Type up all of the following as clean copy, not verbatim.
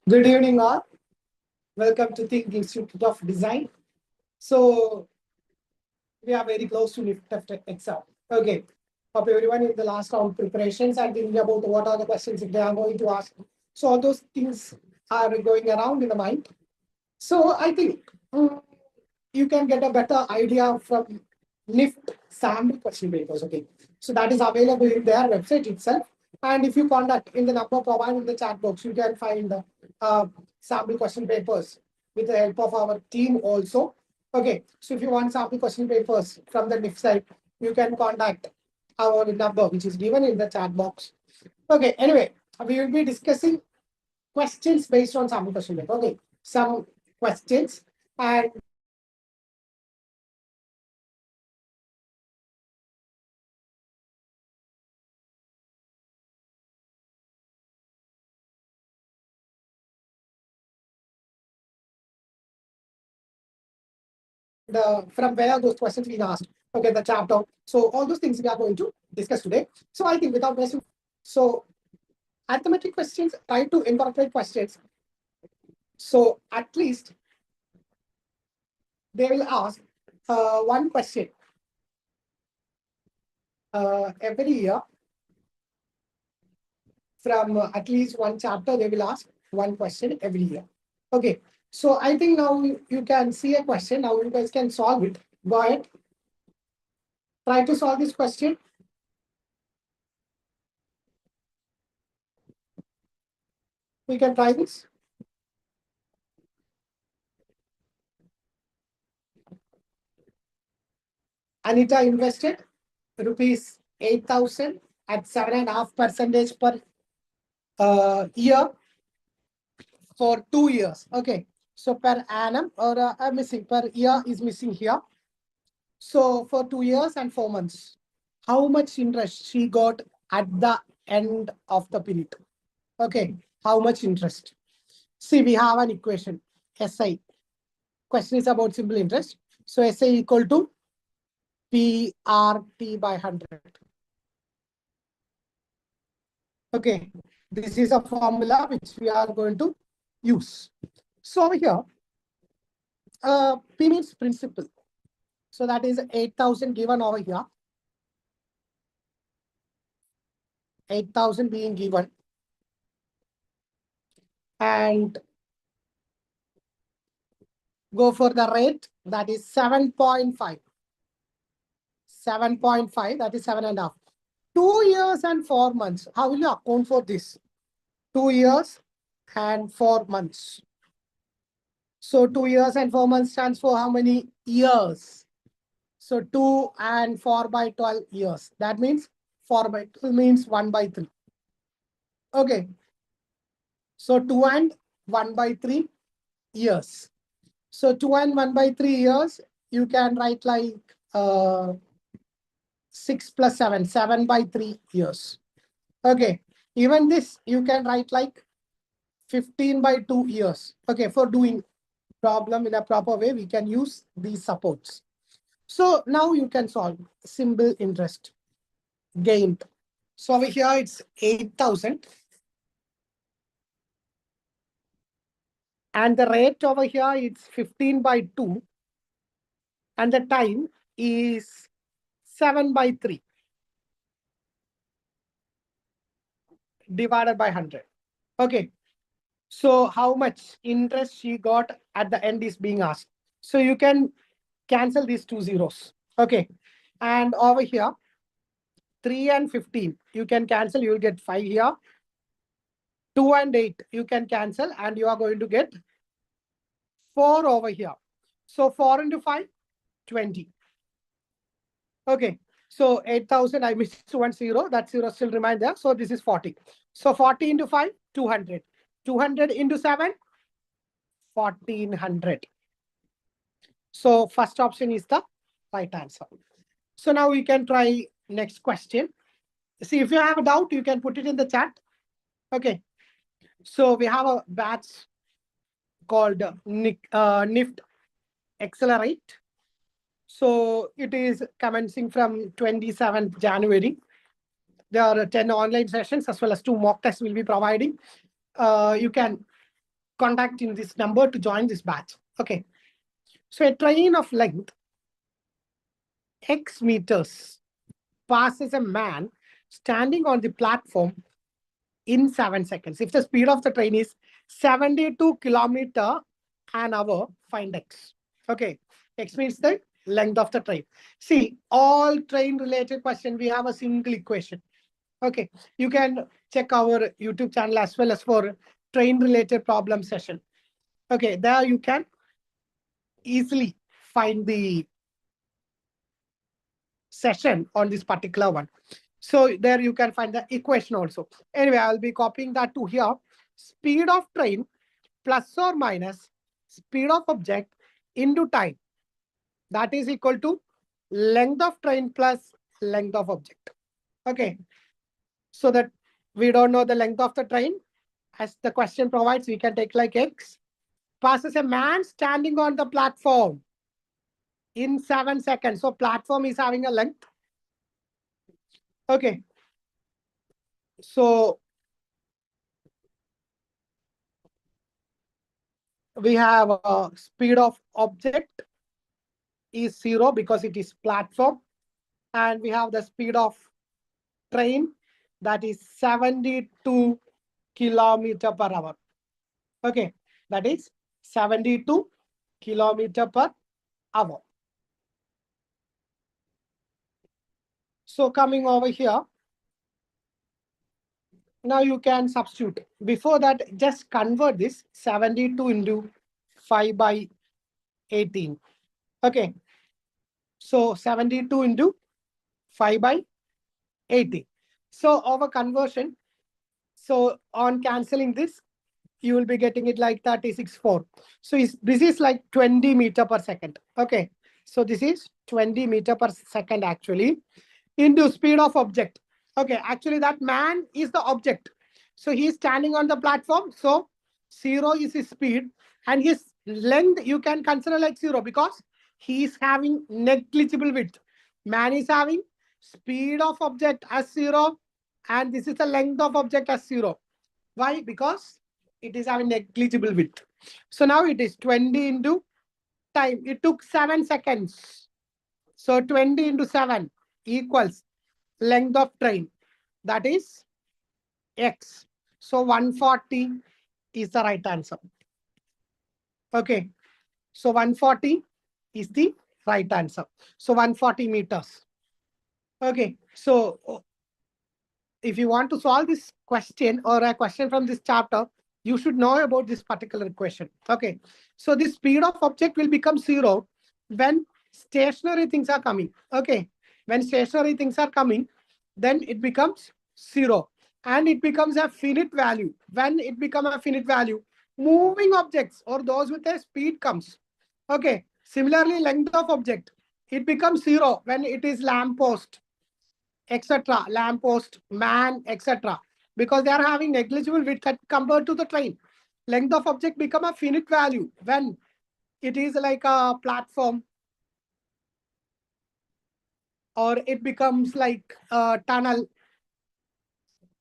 Good evening, all. Welcome to THiNC Institute of Design. So we are very close to Nift exam. Okay. Hope everyone in the last round preparations and thinking about what are the questions they are going to ask. So all those things are going around in the mind. So I think you can get a better idea from Nift sample question papers. Okay. So that is available in their website itself. And if you contact in the number provided in the chat box, you can find the sample question papers with the help of our team also. Okay. So if you want sample question papers from the Nift side, you can contact our number, which is given in the chat box. Okay. Anyway, we will be discussing questions based on sample question paper. Okay. Some questions and from where those questions being asked. Okay, the chapter. So all those things we are going to discuss today. So I think without wasting, so arithmetic questions, try to incorporate questions. So at least they will ask one question every year from at least one chapter. They will ask one question every year. Okay. So I think now you can see a question. Now you guys can solve it. Go ahead. Try to solve this question. We can try this. Anita invested rupees 8,000 at 7.5% per year for 2 years. Okay. So per annum or missing per year is missing here. So for 2 years and 4 months, how much interest she got at the end of the period? Okay. How much interest? See, we have an equation, SI. Question is about simple interest. So SI equal to PRT by 100. Okay, this is a formula which we are going to use. So over here, P means principal. So that is 8,000 given over here. 8,000 being given. And go for the rate, that is 7.5. 7.5, that is 7.5. 2 years and 4 months. How will you account for this? 2 years and 4 months. So 2 years and 4 months stands for how many years? So 2 and 4 by 12 years. That means 4 by 12 means 1 by 3. Okay. So 2 and 1 by 3 years. So 2 and 1 by 3 years, you can write like 6 plus 7, 7 by 3 years. Okay. Even this, you can write like 15 by 2 years. Okay. For doing problem in a proper way, we can use these supports. So now you can solve simple interest gained. So over here, it's 8,000. And the rate over here is 15 by 2. And the time is 7 by 3. Divided by 100. Okay. So how much interest she got at the end is being asked. So you can cancel these 2 zeros. Okay. And over here, 3 and 15, you can cancel. You will get 5 here. 2 and 8, you can cancel. And you are going to get 4 over here. So 4 into 5, 20. Okay. So 8,000, I missed 1 0. That 0 still remains there. So this is 40. So 40 into 5, 200. 200 into 7, 1,400. So first option is the right answer. So now we can try next question. See, if you have a doubt, you can put it in the chat. Okay. So we have a batch called Nift Accelerate. So it is commencing from 27th January. There are 10 online sessions as well as 2 mock tests will be providing. You can contacting this number to join this batch. Okay. So a train of length X meters passes a man standing on the platform in 7 seconds. If the speed of the train is 72 kilometers an hour, find X. Okay. X means the length of the train. See, all train related question, we have a single equation. Okay. You can check our YouTube channel as well as for train related problem session. Okay. There you can easily find the session on this particular one. So there you can find the equation also. Anyway, I'll be copying that to here. Speed of train plus or minus speed of object into time. That is equal to length of train plus length of object. Okay. So that we don't know the length of the train, as the question provides, we can take like X. Passes a man standing on the platform in 7 seconds. So platform is having a length. Okay. So we have a speed of object is 0 because it is platform. And we have the speed of train that is 72 kilometers per hour. Okay. That is 72 kilometers per hour. So coming over here, now you can substitute. Before that, just convert this 72 into 5 by 18. Okay. So 72 into 5 by 18. So our conversion, so on cancelling this, you will be getting it like 36.4. So this is like 20 meter per second. Okay. So this is 20 meter per second actually into speed of object. Okay. Actually, that man is the object. So he's standing on the platform. So 0 is his speed and his length you can consider like 0 because he is having negligible width. Man is having speed of object as 0 and this is the length of object as 0. Why? Because it is having negligible width. So now it is 20 into time. It took 7 seconds. So 20 into 7 equals length of train. That is X. So 140 is the right answer. Okay. So 140 is the right answer. So 140 meters. Okay. So if you want to solve this question or a question from this chapter, you should know about this particular question. Okay. So the speed of object will become 0 when stationary things are coming. Okay. When stationary things are coming, then it becomes 0 and it becomes a finite value. When it becomes a finite value, moving objects or those with a speed comes. Okay. Similarly, length of object, it becomes 0 when it is lamppost, etc., lamppost, man, etc., because they are having negligible width compared to the train. Length of object become a finite value when it is like a platform or it becomes like a tunnel,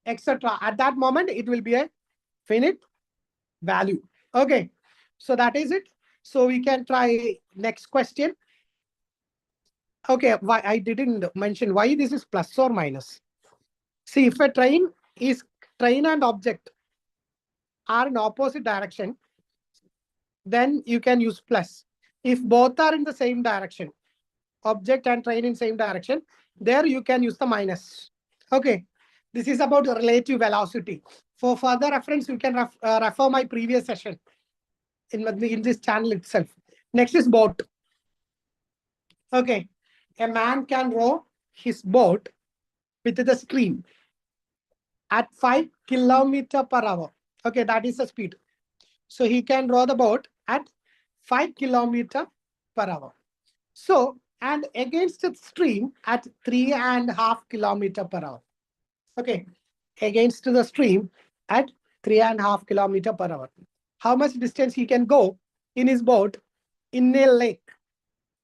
etc. At that moment, it will be a finite value. Okay, so that is it. So we can try next question. Okay, why I didn't mention why this is plus or minus. See, if a train and object are in opposite direction, then you can use plus. If both are in the same direction, object and train in same direction, there you can use the minus. Okay, this is about relative velocity. For further reference, you can refer my previous session in this channel itself. Next is boat. Okay, a man can row his boat with the stream at 5 kilometers per hour. Okay, that is the speed. So he can row the boat at 5 kilometers per hour. So, and against the stream at 3.5 kilometers per hour. Okay, against the stream at 3.5 kilometers per hour. How much distance he can go in his boat in a lake?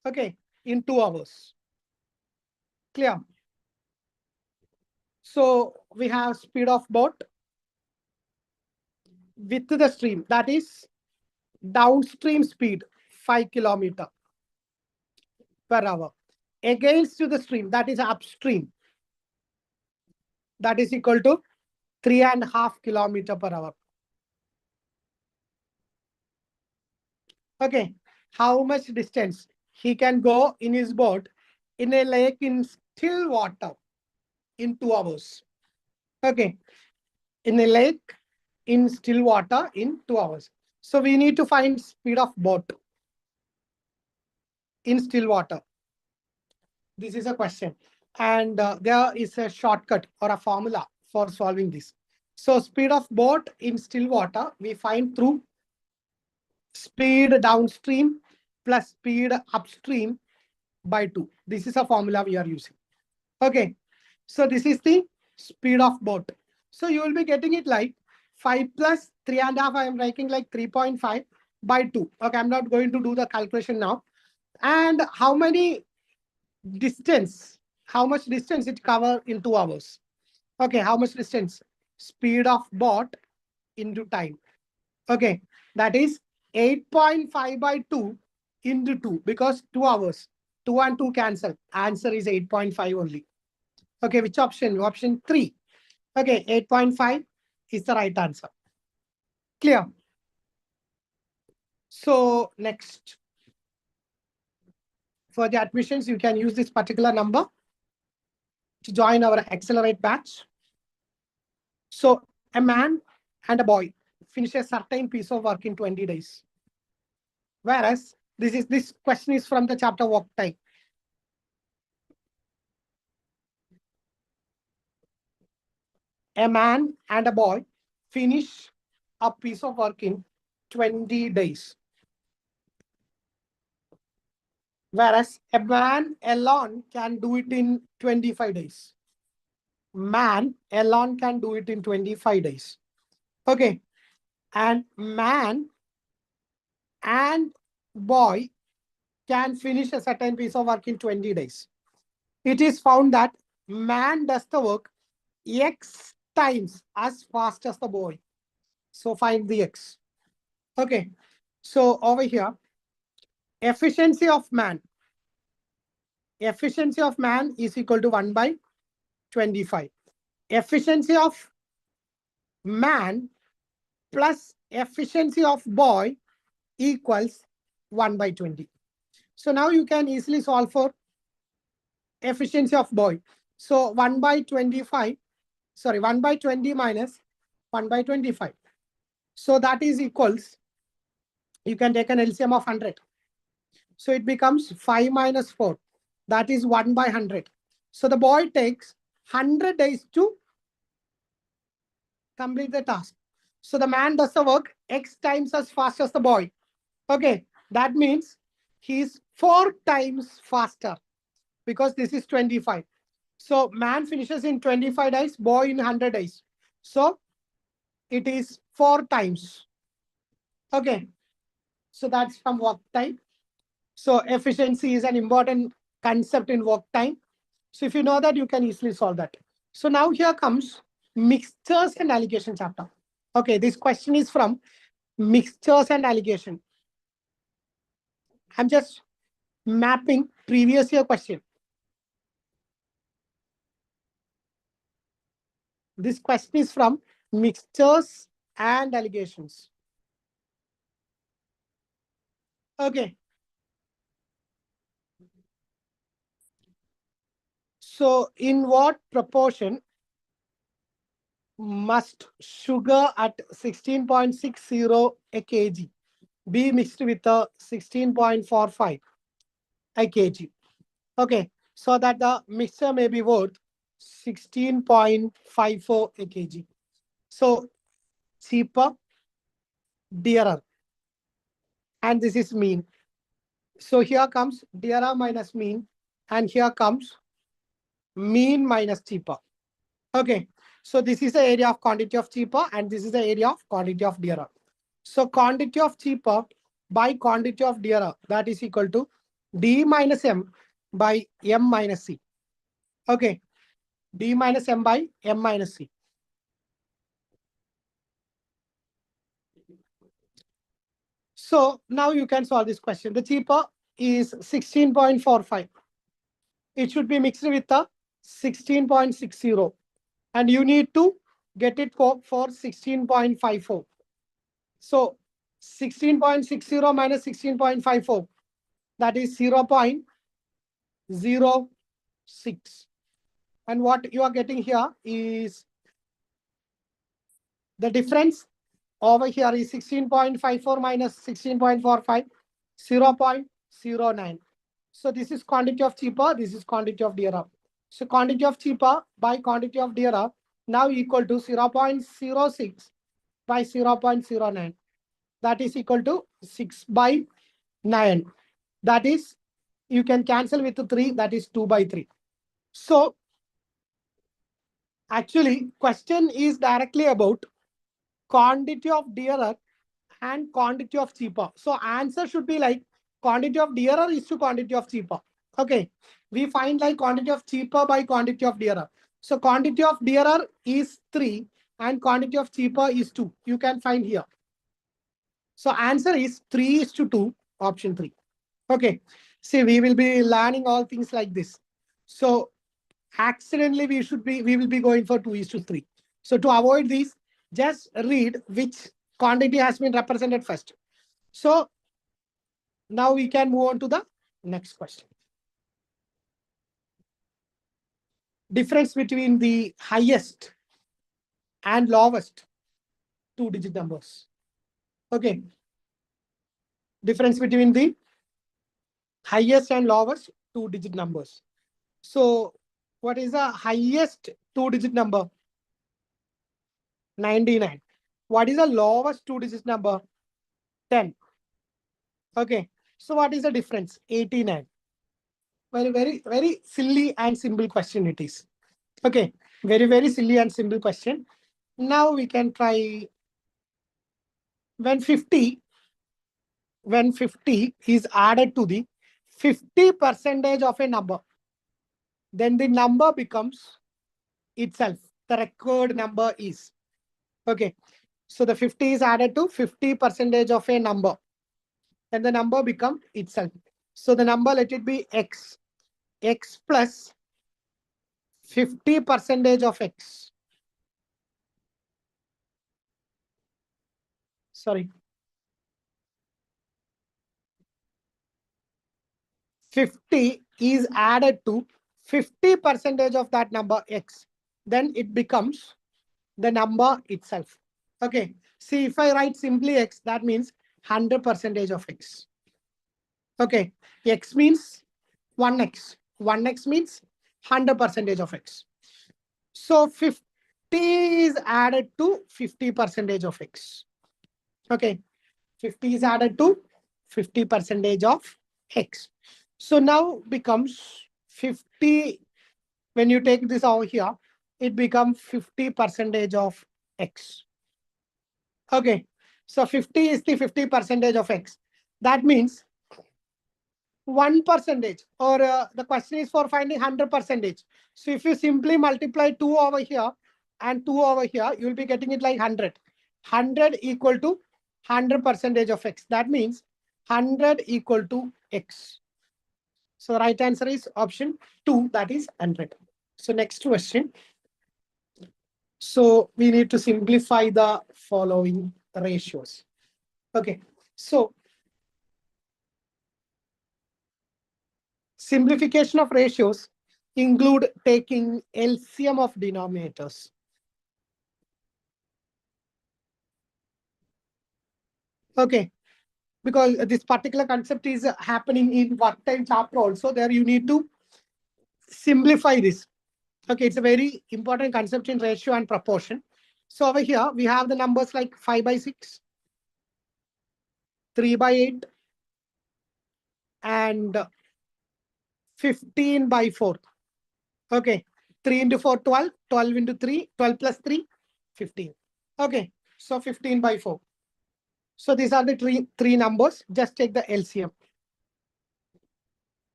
Okay, in 2 hours. Clear? So we have speed of boat with the stream, that is downstream speed 5 km per hour against to the stream, that is upstream, that is equal to 3.5 km per hour. Okay, how much distance he can go in his boat in a lake in still water in 2 hours? Okay, in a lake in still water in 2 hours. So we need to find speed of boat in still water. This is a question. And there is a shortcut or a formula for solving this. So speed of boat in still water, we find through speed downstream plus speed upstream by 2. This is a formula we are using. Okay. So this is the speed of boat. So you will be getting it like 5 plus 3.5. I am writing like 3.5 by 2. Okay. I'm not going to do the calculation now. And how many distance, how much distance it cover in 2 hours? Okay, how much distance? Speed of boat into time. Okay, that is 8.5 by 2 into 2 because 2 hours. 2 and 2 cancel. Answer is 8.5 only. Okay, which option? Option 3. Okay, 8.5 is the right answer. Clear? So next. For the admissions, you can use this particular number to join our Accelerate batch. So a man and a boy finish a certain piece of work in 20 days. Whereas this question is from the chapter work time. A man and a boy finish a piece of work in 20 days. Whereas a man alone can do it in 25 days. Man alone can do it in 25 days. Okay. And man and boy can finish a certain piece of work in 20 days. It is found that man does the work X times as fast as the boy. So find the X. Okay. So over here, efficiency of man. Efficiency of man is equal to 1 by 25. Efficiency of man plus efficiency of boy equals 1 by 20. So now you can easily solve for efficiency of boy. So 1 by 25, sorry, 1 by 20 minus 1 by 25. So that is equals, you can take an LCM of 100. So it becomes 5 minus 4. That is 1 by 100. So the boy takes 100 days to complete the task. So the man does the work X times as fast as the boy. Okay, that means he is 4 times faster because this is 25. So man finishes in 25 days, boy in 100 days. So it is 4 times. Okay, so that's from work time. So efficiency is an important concept in work time. So if you know that, you can easily solve that. So now here comes mixtures and allocation chapter. Okay, this question is from mixtures and allocation. I'm just mapping previous year question. This question is from mixtures and allocations. Okay. So in what proportion must sugar at 16.60 a kg be mixed with a 16.45 a kg? Okay, so that the mixture may be worth 16.54 a kg. So cheaper, dearer. And this is mean. So here comes dearer minus mean, and here comes mean minus cheaper. Okay, so this is the area of quantity of cheaper, and this is the area of quantity of dearer. So quantity of cheaper by quantity of dearer, that is equal to D minus M by M minus C. Okay, D minus M by M minus C. So now you can solve this question. The cheaper is 16.45. It should be mixed with the 16.60. And you need to get it for 16.54. So 16.60 minus 16.54, that is 0.06. And what you are getting here is the difference over here is 16.54 minus 16.45, 0.09. So this is quantity of cheaper, this is quantity of dearer. So quantity of cheaper by quantity of dearer now equal to 0.06 by 0.09. That is equal to 6 by 9. That is, you can cancel with 3, that is 2 by 3. So actually, question is directly about quantity of dearer and quantity of cheaper. So answer should be like quantity of dearer is to quantity of cheaper. Okay. We find like quantity of cheaper by quantity of dearer. So quantity of dearer is 3 and quantity of cheaper is 2. You can find here. So answer is 3 is to 2, option 3. Okay. See, we will be learning all things like this. So accidentally we will be going for 2 is to 3. So to avoid this, just read which quantity has been represented first. So now we can move on to the next question. Difference between the highest and lowest 2-digit numbers. Okay. Difference between the highest and lowest 2-digit numbers. So what is the highest 2-digit number? 99. What is the lowest 2-digit number? 10. Okay. So what is the difference? 89. Very silly and simple question it is. Okay. Very silly and simple question. Now we can try when 50 is added to the 50% of a number, then the number becomes itself. The record number is. Okay. So the 50 is added to 50% of a number. Then the number becomes itself. So the number, let it be x. X plus 50% of x. Sorry. 50 is added to 50% of that number x. Then it becomes the number itself. Okay. See, if I write simply x, that means 100% of x. Okay. X means 1x. 1x means 100% of x. So 50 is added to 50% of x. Okay. 50 is added to 50% of x. So now becomes 50. When you take this over here, it becomes 50% of x. Okay. So 50 is the 50% of x. That means 1%, or the question is for finding 100%. So if you simply multiply 2 over here and 2 over here, you will be getting it like 100. 100 equal to 100% of x. That means 100 equal to x. So the right answer is option 2, that is 100. So next question. So we need to simplify the following ratios. Okay. So simplification of ratios include taking LCM of denominators. Okay. Because this particular concept is happening in work time chapter also. There you need to simplify this. Okay, it's a very important concept in ratio and proportion. So over here, we have the numbers like 5 by 6, 3 by 8, and 15 by 4. Okay, 3 into 4, 12, 12 into 3, 12 plus 3, 15. Okay, so 15 by 4. So these are the three numbers. Just take the LCM.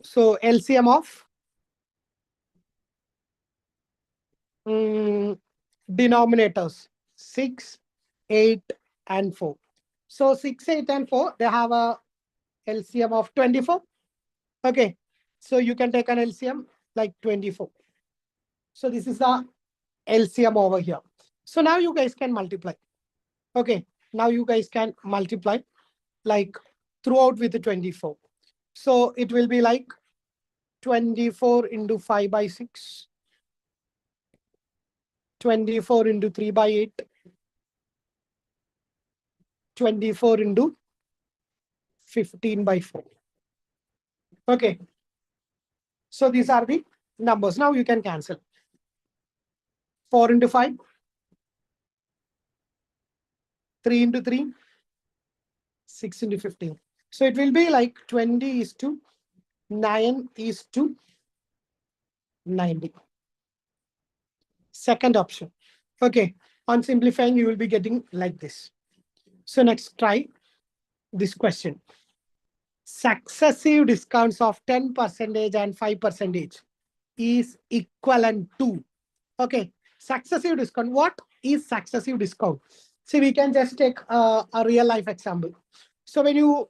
So LCM of denominators 6, 8, and 4. So 6, 8, and 4, they have a LCM of 24. Okay. So you can take an LCM like 24. So this is the LCM over here. So now you guys can multiply. Okay. Now you guys can multiply like throughout with the 24. So it will be like 24 into 5 by 6, 24 into 3 by 8, 24 into 15 by 4. Okay. So these are the numbers. Now you can cancel. 4 into 5, 3 into 3, 6 into 15. So it will be like 20 is to 9 is to 90. Second option. Okay. On simplifying, you will be getting like this. So next, try this question. Successive discounts of 10% and 5% is equivalent to. Okay. Successive discount. What is successive discount? See, we can just take a real life example. So when you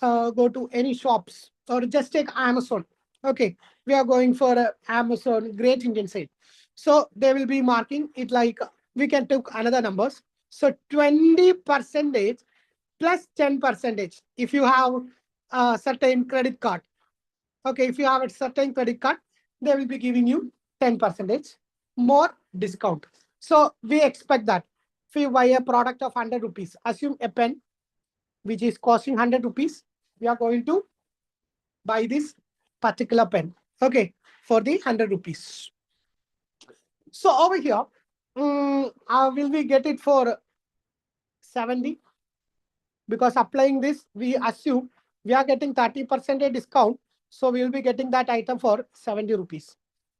go to any shops or just take Amazon. Okay, we are going for Amazon Great Indian Sale. So they will be marking it like we can take another numbers. So 20% plus 10%. If you have a certain credit card, okay, if you have a certain credit card, they will be giving you 10% more discount. So we expect that if you buy a product of 100 rupees, assume a pen which is costing 100 rupees, we are going to buy this particular pen, okay, for the 100 rupees. So over here, will we get it for 70? Because applying this, we assume we are getting 30% discount. So we will be getting that item for 70 rupees.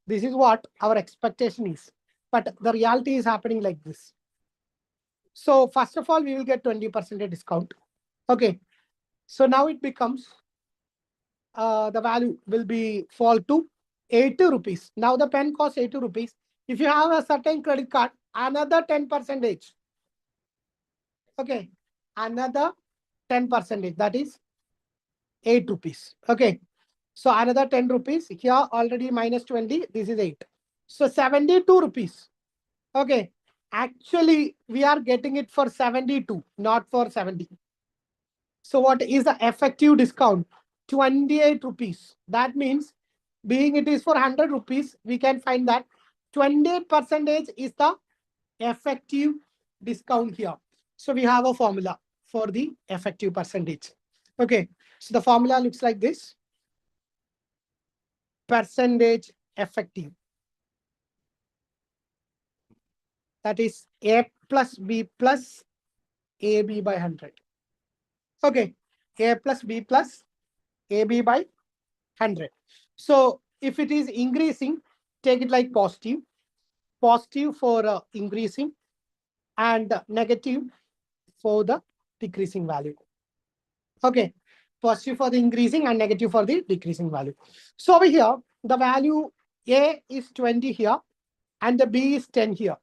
This is what our expectation is. But the reality is happening like this. So first of all, we will get 20% discount. Okay. So now it becomes the value will be fall to 80 rupees. Now the pen costs 80 rupees. If you have a certain credit card, another 10%. Okay. Another 10%. That is 8 rupees. Okay. So another 10 rupees. Here already minus 20. This is 8. So 72 rupees. Okay. Actually, we are getting it for 72, not for 70. So what is the effective discount? 28 rupees. That means being it is for 100 rupees, we can find that 28% is the effective discount here. So we have a formula for the effective percentage. Okay. So the formula looks like this. Percentage effective. That is A plus B plus AB by 100. Okay. A plus B plus AB by 100. So if it is increasing, take it like positive. Positive for increasing and negative for the decreasing value. Okay. Positive for the increasing and negative for the decreasing value. So over here, the value A is 20 here and the B is 10 here.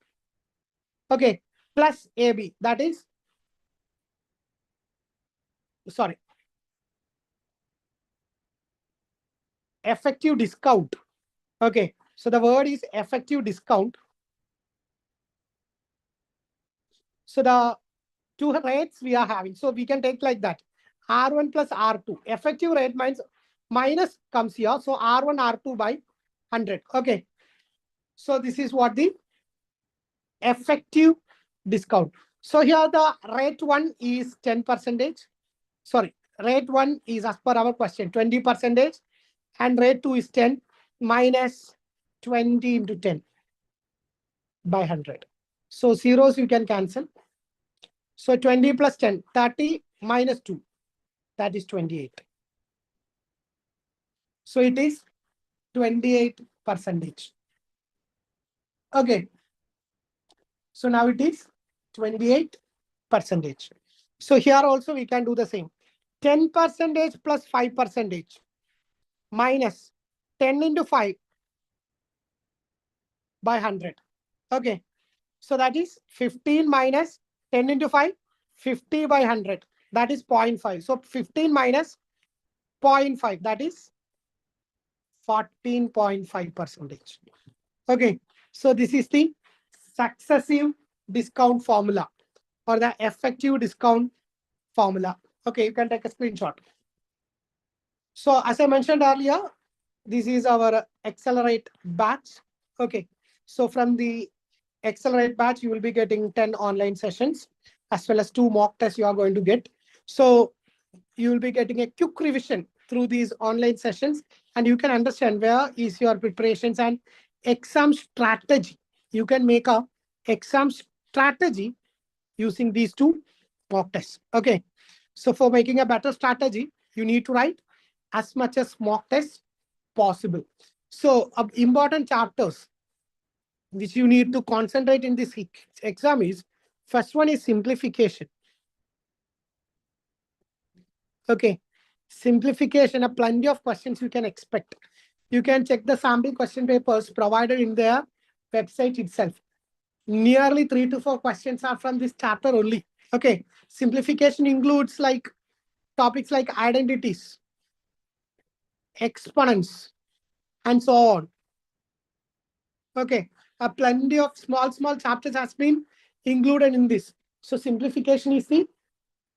Okay. Plus AB. That is, sorry, effective discount. Okay. So the word is effective discount. So the two rates we are having. So we can take like that. R1 plus R2. Effective rate means minus comes here. So R1, R2 by 100. Okay. So this is what the effective discount. So here the rate 1 is 10%. Sorry, rate 1 is as per our question 20%. And rate 2 is 10 minus 20 into 10 by 100. So zeros you can cancel. So 20 plus 10, 30 minus 2, that is 28. So it is 28%. Okay. So now it is 28%. So here also we can do the same. 10% plus 5% minus 10 into 5 by 100. Okay. So that is 15 minus 10 into 5, 50 by 100, that is 0.5. So 15 minus 0.5, that is 14.5%. Okay, so this is the successive discount formula or the effective discount formula. Okay, you can take a screenshot. So as I mentioned earlier, this is our Accelerate batch. Okay, so from the Accelerate batch, you will be getting 10 online sessions as well as 2 mock tests you are going to get. So you will be getting a quick revision through these online sessions, and you can understand where is your preparations and exam strategy. You can make a exam strategy using these 2 mock tests. Okay, so for making a better strategy, you need to write as much as mock tests possible. So important chapters which you need to concentrate in this exam is, first one is simplification. Okay, simplification, a plenty of questions you can expect. You can check the sample question papers provided in their website itself. Nearly 3 to 4 questions are from this chapter only. Okay, simplification includes like topics like identities, exponents, and so on. Okay, a plenty of small chapters has been included in this. So simplification is the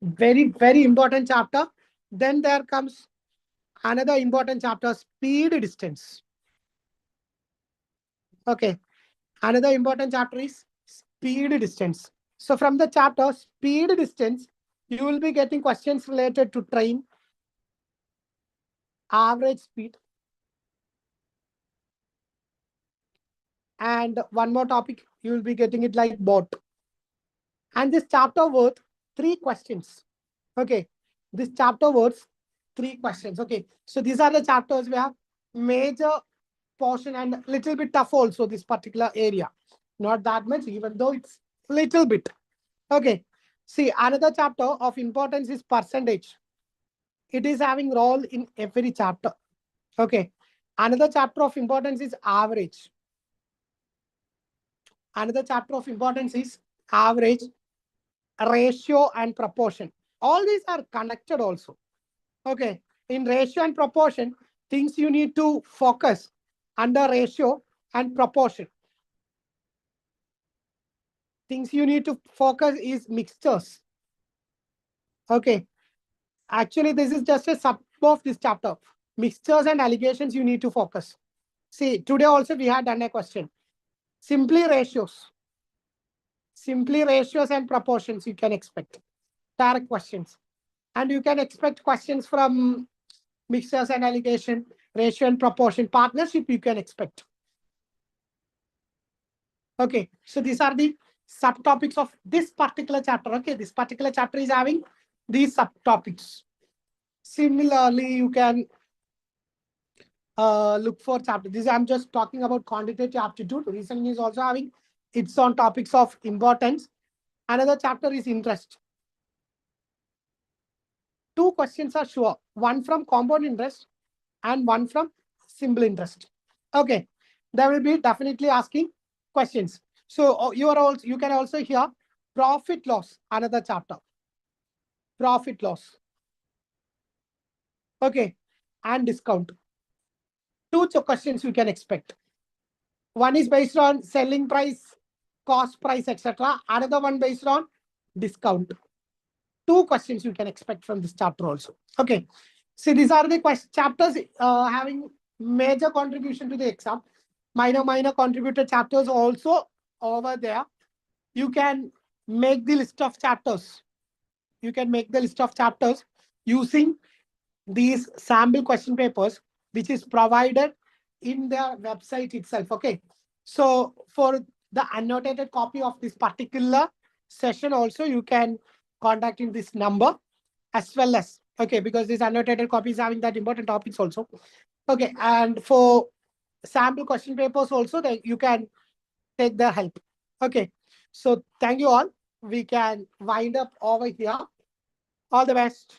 very important chapter. Then there comes another important chapter, speed distance. Okay, another important chapter is speed distance. So from the chapter speed distance, you will be getting questions related to train, average speed, and one more topic, you will be getting it like boat. And this chapter worth 3 questions. Okay, this chapter worth 3 questions. Okay, so these are the chapters we have major portion and little bit tough also, this particular area. Not that much, even though it's little bit. Okay, see, another chapter of importance is percentage. It is having role in every chapter. Okay, another chapter of importance is average. Another chapter of importance is average, ratio, and proportion. All these are connected also. Okay, in ratio and proportion, things you need to focus under ratio and proportion. Things you need to focus is mixtures. Okay, actually this is just a sub of this chapter. Mixtures and allegations you need to focus. See, today also we had done a question. Simply ratios and proportions you can expect. Direct questions. And you can expect questions from mixtures and allegation, ratio and proportion, partnership you can expect. Okay, so these are the subtopics of this particular chapter. Okay, this particular chapter is having these subtopics. Similarly, you can look for chapter. This I'm just talking about quantitative aptitude. Reasoning is also having its own topics of importance. Another chapter is interest. 2 questions are sure. One from compound interest and one from simple interest. Okay, they will be definitely asking questions. So you can also hear profit loss, another chapter. Profit loss. Okay, and discount. 2 questions you can expect. One is based on selling price, cost price, etc. Another one based on discount. 2 questions you can expect from this chapter also. Okay, see, these are the chapters having major contribution to the exam. Minor contributor chapters also over there. You can make the list of chapters. You can make the list of chapters using these sample question papers, which is provided in their website itself. Okay, so for the annotated copy of this particular session also, you can contact in this number as well as, okay, because this annotated copy is having that important topics also. Okay, and for sample question papers also, that you can take their help. Okay, so thank you all. We can wind up over here. All the best.